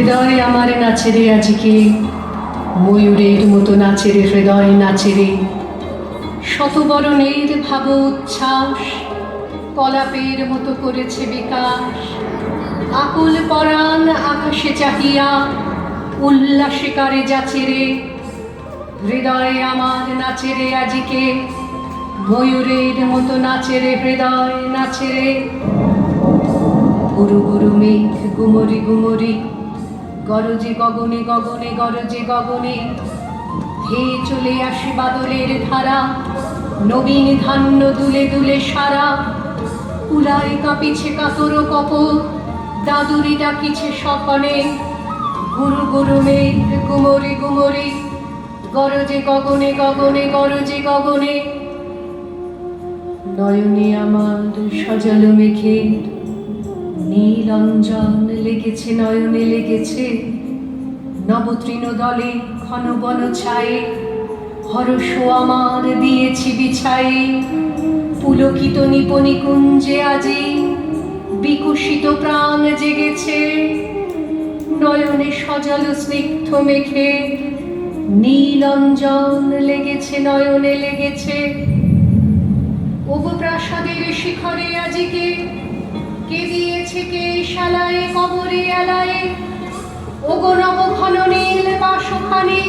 হৃদয় আমার নাচে রে আজকে, ময়ূরের মতো নাচে রে হৃদয় নাচে রে। শতবরণের ভাব উচ্ছ্বাস কলাপের মতো করেছে বিকাশ। আকুল পরাণ আকাশে চাহিয়া উল্লাসে কারে যাচে রে। হৃদয় আমার নাচে রে আজকে, ময়ূরের মতো নাচে রে হৃদয় নাচে রে। গুরু গুরু মেঘ গুমরি গুমরি, গরজে গগনে গগনে গরজে গগনে। ধেয়ে চলে আসে বাদলের ধারা, নবীন ধান্য দুলে দুলে সারা। কুলায় কাঁপিছে কাতর কপর, দাদুরি ডাকিছে সপনে। গুরু গুরু মেঘ গুমরি গুমরি, গরজে গগনে গগনে গরজে গগনে। নয়নে আমার সজল মেঘের নীল অঞ্জন লেগেছে, নয়নে লেগেছে। নবতৃণ দলে ঘন বন ছায়ে, হরষ আমার দিয়েছি বিছায়ে। পুলকিত নিপনি কুঞ্জে আজি বিকশিত প্রাণ জেগেছে। নয়নে সজল স্নিগ্ধ মেঘে নীল অঞ্জন লেগেছে, নয়নে লেগেছে। ওগো প্রাসাদের শিখরে আজিকে, কে দিয়েছে কে শালায় কবরে আলায়ে। ওগো নব ঘন নীল বাসখানি,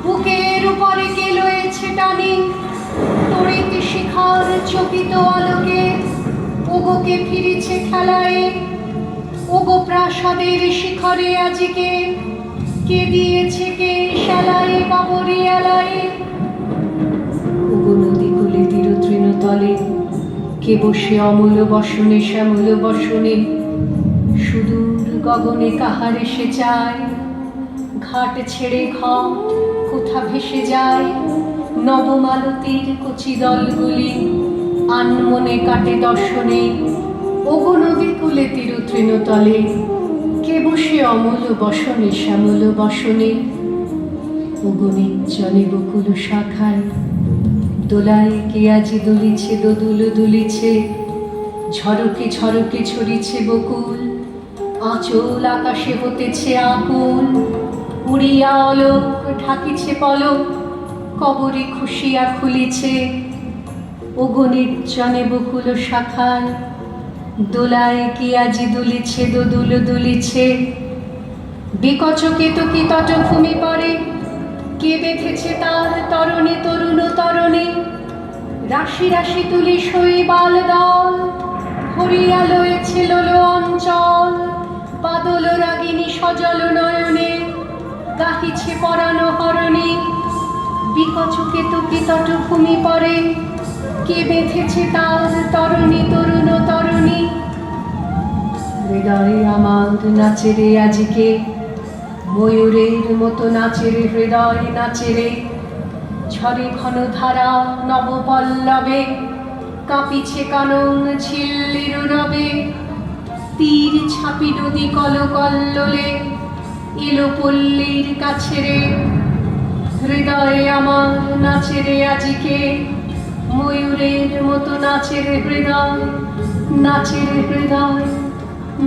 বুকের উপরে কে লয়েছে টানি। তড়িৎ শিখার চকিত আলোকে, ওগো কে ফিরিছে খেলায়। ওগো প্রাসাদের শিখরে আজিকে, কে দিয়েছে কে শালায় কবরে আলায়ে। ওগো নদী কূলে তীর তৃণতলে, কে বসে অমূল বসনে শ্যামল বসনে। সুদূর গগনে কাহার এসে চায়, ঘাট ছেড়ে ঘাট কোথা ভেসে যায়। নবমালতীর কচি দলগুলি আনমনে কাটে দর্শনে। ওগো নদী কূলে তীর তৃণতলে, কে বসে অমূল বসনে শ্যামল বসনে। ওগো নির্জনে বকুল শাখায়, দোলায় কে আজি দুলিছে দোদুল দুলিছে। ঝরকে ঝরকে ছড়িছে বকুল, আঁচল আকাশে হতেছে আকুল। উড়িয়া অলোক ঢাকিছে পলক, কবরে খুশিয়া খুলিছে। ওগো নির্জনে বকুল শাখায়, দোলায় কে আজি দুলিছে দোদুল দুলিছে। বিকচকে তো কি তটভূমি পরে, কে বেঁধেছে তার তরণী তরুণ তরণী। রাশি রাশি তুলি শৈবাল দল, ভরিয়া লয়েছে লোল অঞ্চল। বাদল রাগিনী সজল নয়নে, গাহিছে পরাণ হরণী। বিকচকে তো কি তটভূমি পরে, কে বেঁধেছে তার তরণী তরুণ তরণী। হৃদয় আমার নাচে রে আজকে, ময়ূরের মতো নাচে রে হৃদয় নাচে রে। ঝরে ঘন ধারা নবপল্লবে, কাঁপিছে কানন ঝিল্লির রবে। তীর ছাপি নদী কলকল্লোলে, এলো পল্লীর কাছে রে। হৃদয়ে আমার নাচে রে আজকে, ময়ূরের মতো নাচে রে হৃদয় নাচে রে হৃদয়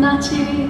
নাচে রে।